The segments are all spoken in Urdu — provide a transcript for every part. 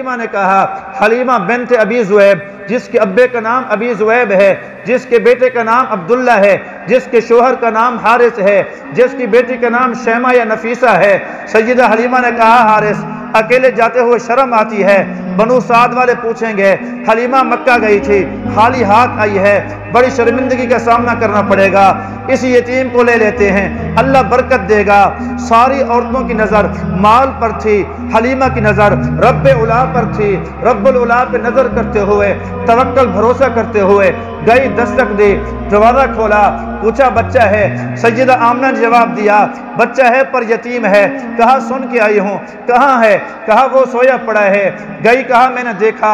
حلیمہ نے کہا حلیمہ بنت ابی ذؤیب جس کے ابے کا نام ابی ذؤیب ہے، جس کے بیٹے کا نام عبداللہ ہے، جس کے شوہر کا نام حارث ہے، جس کی بیٹی کا نام شیمہ یا نفیسہ ہے، سیدہ حلیمہ نے کہا حارث اکیلے جاتے ہوئے شرم آتی ہے، بنو سعد والے پوچھیں گے حلیمہ مکہ گئی تھی خالی ہاتھ آئی ہے، بڑی شرمندگی کا سامنا کرنا پڑے گا، اس یتیم کو لے لیتے ہیں اللہ برکت دے گا۔ ساری عورتوں کی نظر مال پر تھی، حلیمہ کی نظر رب اعلیٰ پر تھی، رب الاعلیٰ پہ نظر کرتے ہوئے توکل بھروسہ کرتے ہوئے گئی، دستک دی، دروازہ کھولا، پوچھا بچہ ہے؟ سیدہ آمنہ نے جواب دیا بچہ ہے پر یتیم ہے۔ کہا سن کے آئی ہوں، کہاں ہے؟ کہا وہ سویا پڑا ہے۔ گئی، کہا میں نے دیکھا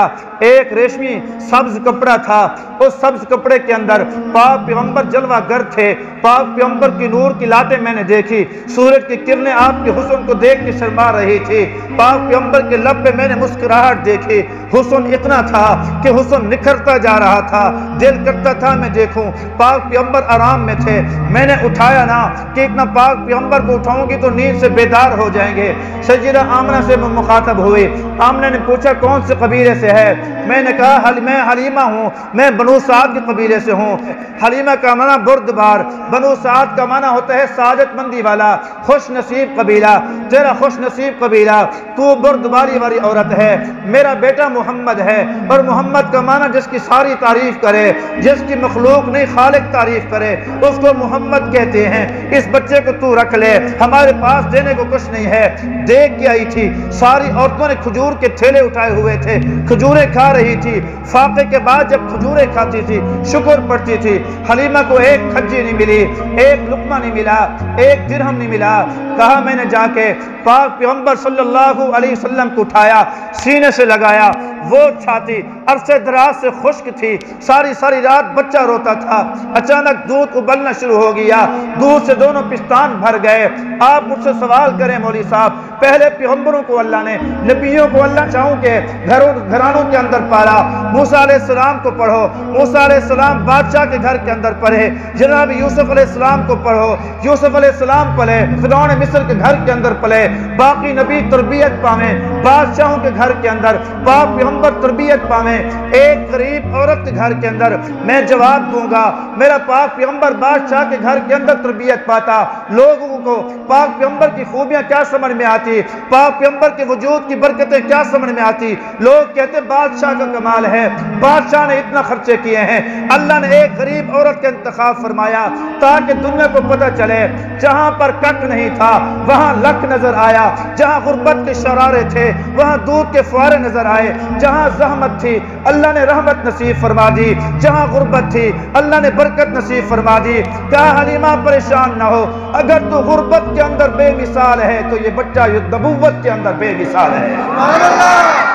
ایک ریشمی سبز کپڑا تھا، اس سبز کپڑے کے اندر پاک پیغمبر جلوہ گر تھے، پاک پیغمبر کی نور کی لاتیں میں نے دیکھی، سورج کی کرنیں آپ کے حسن کو دیکھ کے شرما رہی تھی، پاک پیغمبر کے لب پہ میں نے مسکراہٹ دیکھی، حسن اتنا تھا کہ حسن نکھرتا جا رہا تھا، دل کرتا تھا میں دیکھوں، پاک پیغمبر آرام میں تھے، میں نے اٹھایا نہ کہ اتنا پاک پیغمبر کو اٹھاؤں گی تو نیند سے بیدار ہو جائیں گے۔ سیدہ آمنہ سے مخاطب ہوئی، آمنہ نے پوچھا کون سے قبیلے سے ہے؟ میں نے کہا میں حلیمہ ہوں، میں بنو سعد کے قبیلے سے ہوں۔ حلیمہ کا معنی بردبار، بنو سعد کا معنی ہوتا ہے سعادت مندی والا، خوش نصیب قبیلہ، تیرا خوش نصیب قبیلہ، تو بردباری والی عورت ہے، میرا بیٹا محمد ہے، اور محمد کا معنی جس کی ساری تعریف کرے، جس کی مخلوق نہیں خالق تعریف کرے اس کو محمد کہتے ہیں۔ اس بچے کو تو رکھ لے، ہمارے پاس دینے کو کچھ نہیں ہے۔ دیکھ کے آئی تھی ساری عورتوں نے کھجور کے تھیلے اٹھائے ہوئے تھے، کھجوریں کھا رہی تھی، فاقے کے بعد جب کھجوریں کھاتی تھی شکر پڑتی تھی۔ حلیمہ کو ایک کھجی نہیں ملی، ایک لقمہ نہیں ملا، ایک درہم نہیں ملا۔ کہا میں نے جا کے پاک پیغمبر صلی اللہ علیہ وسلم کو اٹھایا، سینے سے لگایا، وہ چھاتی عرصے دراز سے خشک تھی، ساری رات بچہ روتا تھا، اچانک دودھ ابلنا شروع ہو گیا، دودھ سے دونوں پستان بھر گئے۔ آپ مجھ سے سوال کریں مولوی صاحب، پہلے پیغمبروں کو اللہ نے، نبیوں کو اللہ چاہوں کہ گھرانوں کے اندر پالا، موسیٰ علیہ السلام کو پڑھو، موسیٰ علیہ السلام بادشاہ کے گھر کے اندر پڑھے، جناب یوسف علیہ السلام کو پڑھو، یوسف علیہ السلام پلے، فرعون مصر کے گھر کے اندر پلے، باقی نبی تربیت پاویں بادشاہوں کے گھر کے اندر، پاک پیغمبر تربیت پاویں ایک غریب عورت کے گھر کے اندر۔ میں جواب دوں گا میرا پاک پیغمبر بادشاہ کے گھر کے اندر تربیت پاتا، لوگوں کو پاک پیغمبر کی خوبیاں کیا سمجھ میں آتی، پاک پیغمبر کے وجود کی برکتیں کیا سمجھ میں آتی؟ لوگ کہتے بادشاہ کا کمال ہے، بادشاہ نے اتنا خرچے کیے ہیں۔ اللہ نے ایک غریب عورت کا انتخاب فرمایا تاکہ دنیا کو پتہ چلے جہاں پر کٹ نہیں تھا وہاں لک نظر آیا، جہاں غربت کے شرارے تھے وہاں دودھ کے فوارے نظر آئے، جہاں زحمت تھی اللہ نے رحمت نصیب فرما دی، جہاں غربت تھی اللہ نے برکت نصیب فرما دی۔ کہا حلیمہ پریشان نہ ہو، اگر تو غربت کے اندر بے مثال ہے تو یہ بچہ نبوت کے اندر بے مثال ہے۔